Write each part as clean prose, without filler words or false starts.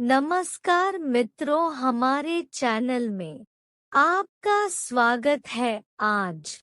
नमस्कार मित्रों, हमारे चैनल में आपका स्वागत है। आज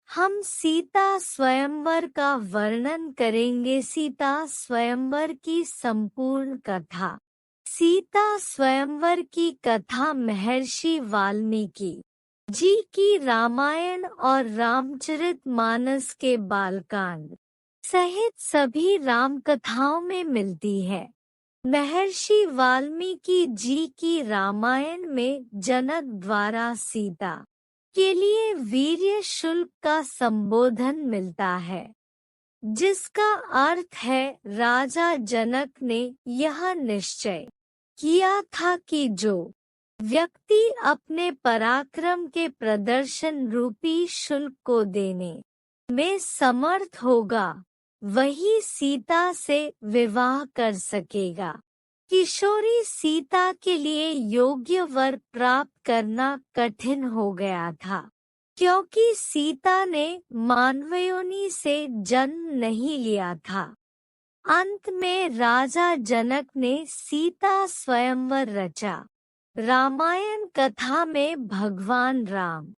हम सीता स्वयंवर का वर्णन करेंगे। सीता स्वयंवर की संपूर्ण कथा। सीता स्वयंवर की कथा महर्षि वाल्मीकि जी की रामायण और रामचरितमानस के बालकांड सहित सभी राम कथाओं में मिलती है। महर्षि वाल्मीकि जी की रामायण में जनक द्वारा सीता के लिए वीर्य शुल्क का संबोधन मिलता है, जिसका अर्थ है राजा जनक ने यह निश्चय किया था कि जो व्यक्ति अपने पराक्रम के प्रदर्शन रूपी शुल्क को देने में समर्थ होगा, वही सीता से विवाह कर सकेगा। किशोरी सीता के लिए योग्य वर प्राप्त करना कठिन हो गया था, क्योंकि सीता ने मानवयोनि से जन्म नहीं लिया था। अंत में राजा जनक ने सीता स्वयंवर रचा। रामायण कथा में भगवान राम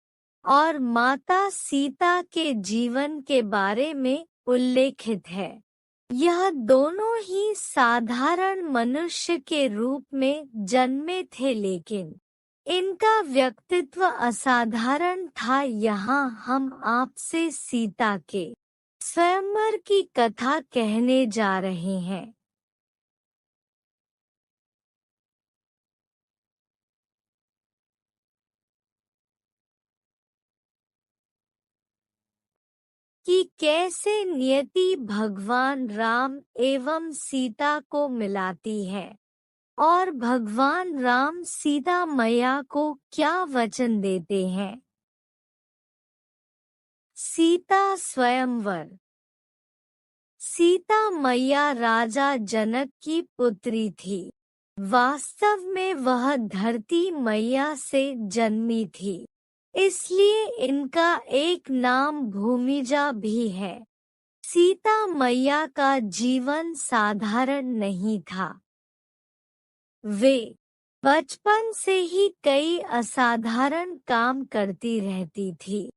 और माता सीता के जीवन के बारे में उल्लेखित है। यह दोनों ही साधारण मनुष्य के रूप में जन्मे थे, लेकिन इनका व्यक्तित्व असाधारण था। यहाँ हम आपसे सीता के स्वयंवर की कथा कहने जा रहे हैं। कि कैसे नियति भगवान राम एवं सीता को मिलाती है और भगवान राम सीता मैया को क्या वचन देते हैं। सीता स्वयंवर। सीता मैया राजा जनक की पुत्री थी। वास्तव में वह धरती मैया से जन्मी थी, इसलिए इनका एक नाम भूमिजा भी है। सीता मैया का जीवन साधारण नहीं था। वे बचपन से ही कई असाधारण काम करती रहती थी,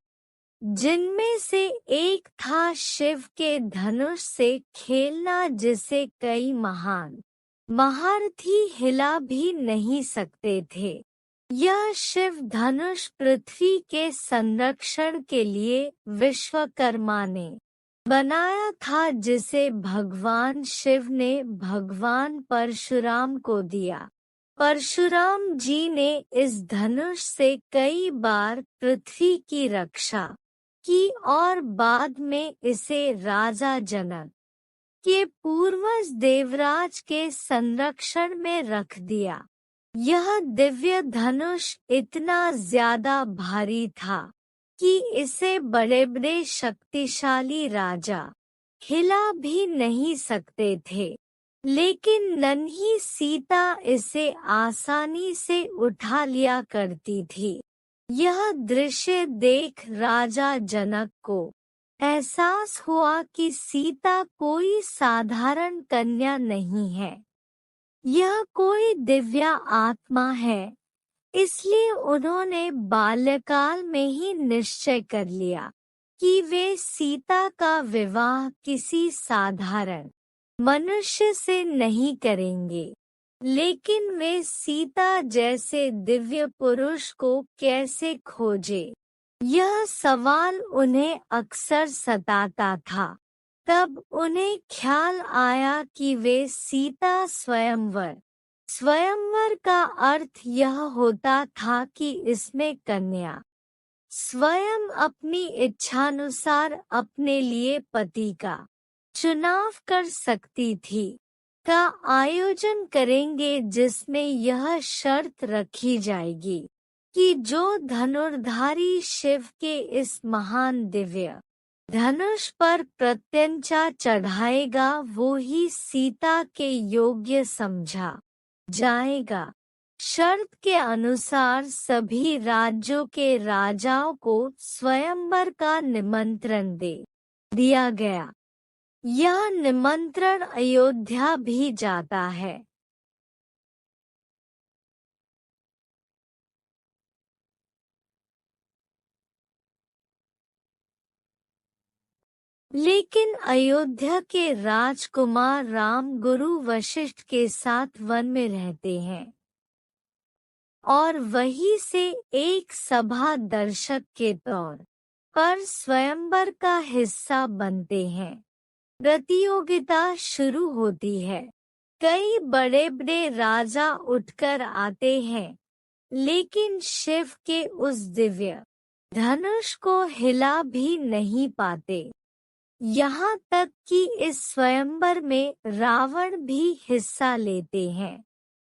जिनमें से एक था शिव के धनुष से खेलना, जिसे कई महान महारथी हिला भी नहीं सकते थे। यह शिव धनुष पृथ्वी के संरक्षण के लिए विश्वकर्मा ने बनाया था, जिसे भगवान शिव ने भगवान परशुराम को दिया। परशुराम जी ने इस धनुष से कई बार पृथ्वी की रक्षा की और बाद में इसे राजा जनक के पूर्वज देवराज के संरक्षण में रख दिया। यह दिव्य धनुष इतना ज्यादा भारी था कि इसे बड़े बड़े शक्तिशाली राजा हिला भी नहीं सकते थे, लेकिन नन्ही सीता इसे आसानी से उठा लिया करती थी। यह दृश्य देख राजा जनक को एहसास हुआ कि सीता कोई साधारण कन्या नहीं है, यह कोई दिव्य आत्मा है। इसलिए उन्होंने बाल्यकाल में ही निश्चय कर लिया कि वे सीता का विवाह किसी साधारण मनुष्य से नहीं करेंगे, लेकिन वे सीता जैसे दिव्य पुरुष को कैसे खोजे, यह सवाल उन्हें अक्सर सताता था। तब उन्हें ख्याल आया कि वे सीता स्वयंवर। स्वयंवर का अर्थ यह होता था कि इसमें कन्या स्वयं अपनी इच्छानुसार अपने लिए पति का चुनाव कर सकती थी, का आयोजन करेंगे, जिसमें यह शर्त रखी जाएगी कि जो धनुर्धारी शिव के इस महान दिव्य धनुष पर प्रत्यंचा चढ़ाएगा, वो ही सीता के योग्य समझा जाएगा। शर्त के अनुसार सभी राज्यों के राजाओं को स्वयंवर का निमंत्रण दे दिया गया। यह निमंत्रण अयोध्या भी जाता है। लेकिन अयोध्या के राजकुमार राम गुरु वशिष्ठ के साथ वन में रहते हैं और वहीं से एक सभा दर्शक के तौर पर स्वयंवर का हिस्सा बनते हैं। प्रतियोगिता शुरू होती है। कई बड़े बड़े राजा उठकर आते हैं, लेकिन शिव के उस दिव्य धनुष को हिला भी नहीं पाते। यहाँ तक कि इस स्वयंवर में रावण भी हिस्सा लेते हैं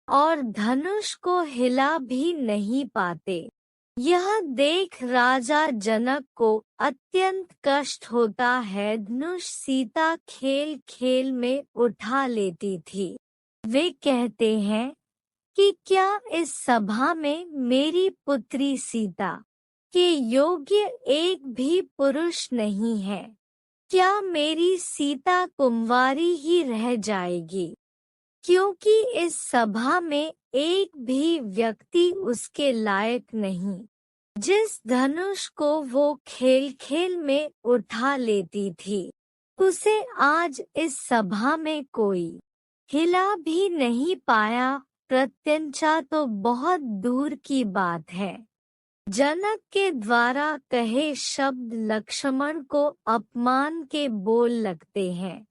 और धनुष को हिला भी नहीं पाते। यह देख राजा जनक को अत्यंत कष्ट होता है। धनुष सीता खेल खेल में उठा लेती थी। वे कहते हैं कि क्या इस सभा में मेरी पुत्री सीता के योग्य एक भी पुरुष नहीं है? क्या मेरी सीता कुंवारी ही रह जाएगी? क्योंकि इस सभा में एक भी व्यक्ति उसके लायक नहीं, जिस धनुष को वो खेल खेल में उठा लेती थी, उसे आज इस सभा में कोई हिला भी नहीं पाया। प्रत्यंचा तो बहुत दूर की बात है। जनक के द्वारा कहे शब्द लक्ष्मण को अपमान के बोल लगते हैं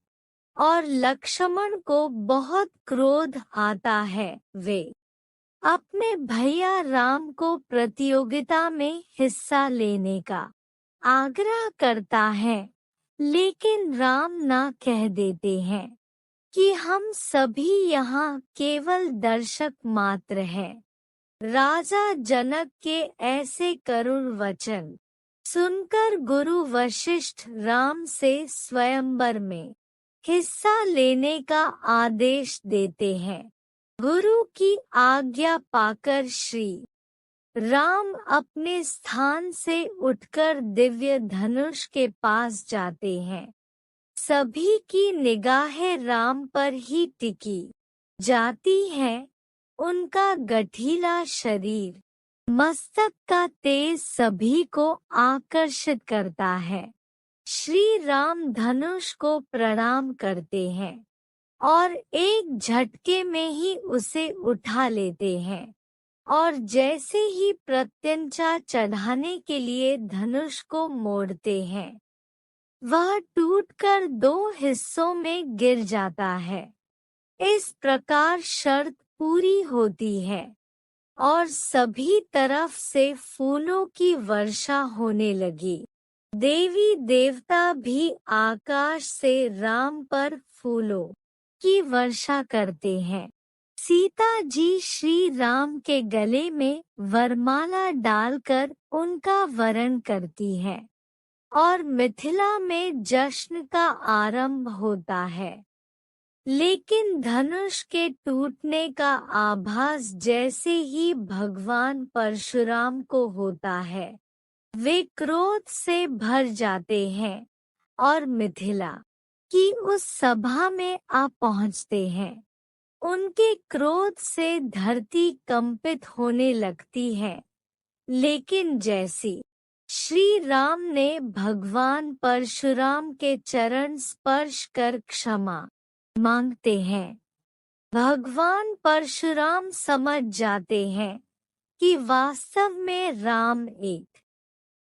और लक्ष्मण को बहुत क्रोध आता है। वे अपने भैया राम को प्रतियोगिता में हिस्सा लेने का आग्रह करता है, लेकिन राम ना कह देते हैं कि हम सभी यहाँ केवल दर्शक मात्र हैं। राजा जनक के ऐसे करुण वचन सुनकर गुरु वशिष्ठ राम से स्वयंवर में हिस्सा लेने का आदेश देते हैं। गुरु की आज्ञा पाकर श्री राम अपने स्थान से उठकर दिव्य धनुष के पास जाते हैं। सभी की निगाहें राम पर ही टिकी जाती हैं। उनका गठीला शरीर, मस्तक का तेज सभी को आकर्षित करता है। श्री राम धनुष को प्रणाम करते हैं और एक झटके में ही उसे उठा लेते हैं और जैसे ही प्रत्यंचा चढ़ाने के लिए धनुष को मोड़ते हैं, वह टूटकर दो हिस्सों में गिर जाता है। इस प्रकार शर्त पूरी होती है और सभी तरफ से फूलों की वर्षा होने लगी। देवी देवता भी आकाश से राम पर फूलों की वर्षा करते हैं। सीता जी श्री राम के गले में वरमाला डालकर उनका वरण करती है और मिथिला में जश्न का आरंभ होता है। लेकिन धनुष के टूटने का आभास जैसे ही भगवान परशुराम को होता है, वे क्रोध से भर जाते हैं और मिथिला की उस सभा में आ पहुंचते हैं। उनके क्रोध से धरती कंपित होने लगती है, लेकिन जैसी श्री राम ने भगवान परशुराम के चरण स्पर्श कर क्षमा मांगते हैं, भगवान परशुराम समझ जाते हैं कि वास्तव में राम एक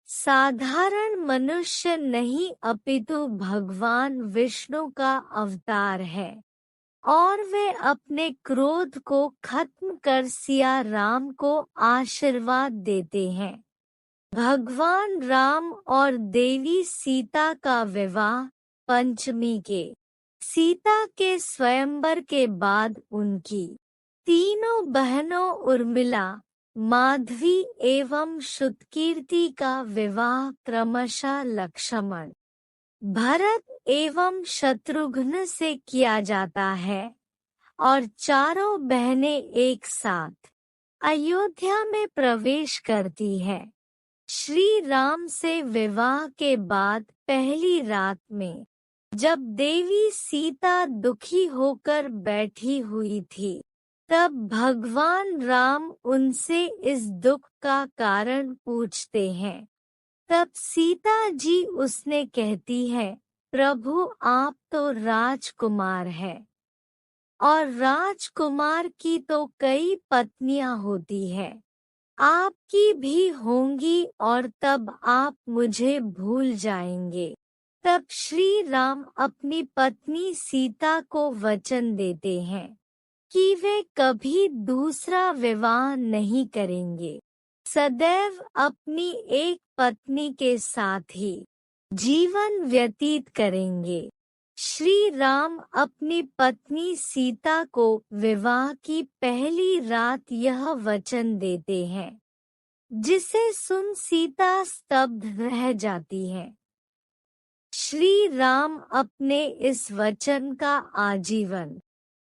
साधारण मनुष्य नहीं अपितु भगवान विष्णु का अवतार है और वे अपने क्रोध को खत्म कर सिया राम को आशीर्वाद देते हैं। भगवान राम और देवी सीता का विवाह पंचमी के सीता के स्वयंवर के बाद उनकी तीनों बहनों उर्मिला, माधवी एवं श्रुतकीर्ति का विवाह क्रमशः लक्ष्मण, भरत एवं शत्रुघ्न से किया जाता है और चारों बहनें एक साथ अयोध्या में प्रवेश करती है। श्री राम से विवाह के बाद पहली रात में जब देवी सीता दुखी होकर बैठी हुई थी, तब भगवान राम उनसे इस दुख का कारण पूछते हैं। तब सीता जी उसने कहती है प्रभु आप तो राजकुमार है और राजकुमार की तो कई पत्नियां होती है, आपकी भी होंगी और तब आप मुझे भूल जाएंगे। तब श्री राम अपनी पत्नी सीता को वचन देते हैं कि वे कभी दूसरा विवाह नहीं करेंगे, सदैव अपनी एक पत्नी के साथ ही जीवन व्यतीत करेंगे। श्री राम अपनी पत्नी सीता को विवाह की पहली रात यह वचन देते हैं, जिसे सुन सीता स्तब्ध रह जाती है। श्री राम अपने इस वचन का आजीवन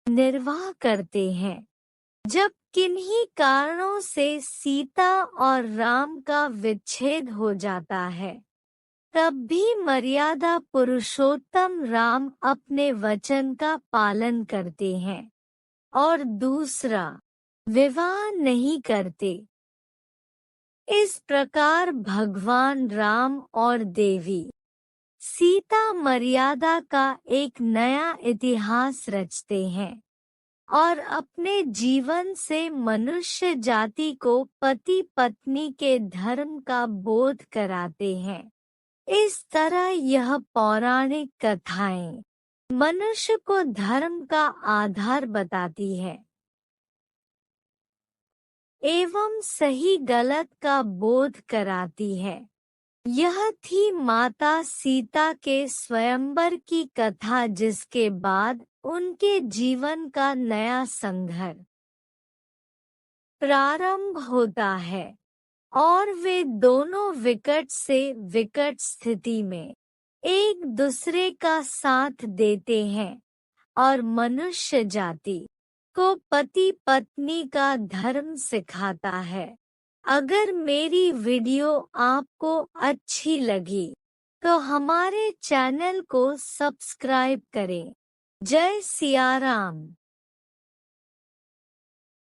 निर्वाह करते हैं। जब किन्हीं कारणों से सीता और राम का विच्छेद हो जाता है, तब भी मर्यादा पुरुषोत्तम राम अपने वचन का पालन करते हैं और दूसरा विवाह नहीं करते। इस प्रकार भगवान राम और देवी सीता मर्यादा का एक नया इतिहास रचते हैं और अपने जीवन से मनुष्य जाति को पति पत्नी के धर्म का बोध कराते हैं। इस तरह यह पौराणिक कथाएं मनुष्य को धर्म का आधार बताती है एवं सही गलत का बोध कराती है। यह थी माता सीता के स्वयंवर की कथा, जिसके बाद उनके जीवन का नया संघर्ष प्रारंभ होता है और वे दोनों विकट से विकट स्थिति में एक दूसरे का साथ देते हैं और मनुष्य जाति को पति पत्नी का धर्म सिखाता है। अगर मेरी वीडियो आपको अच्छी लगी तो हमारे चैनल को सब्सक्राइब करें। जय सिया राम।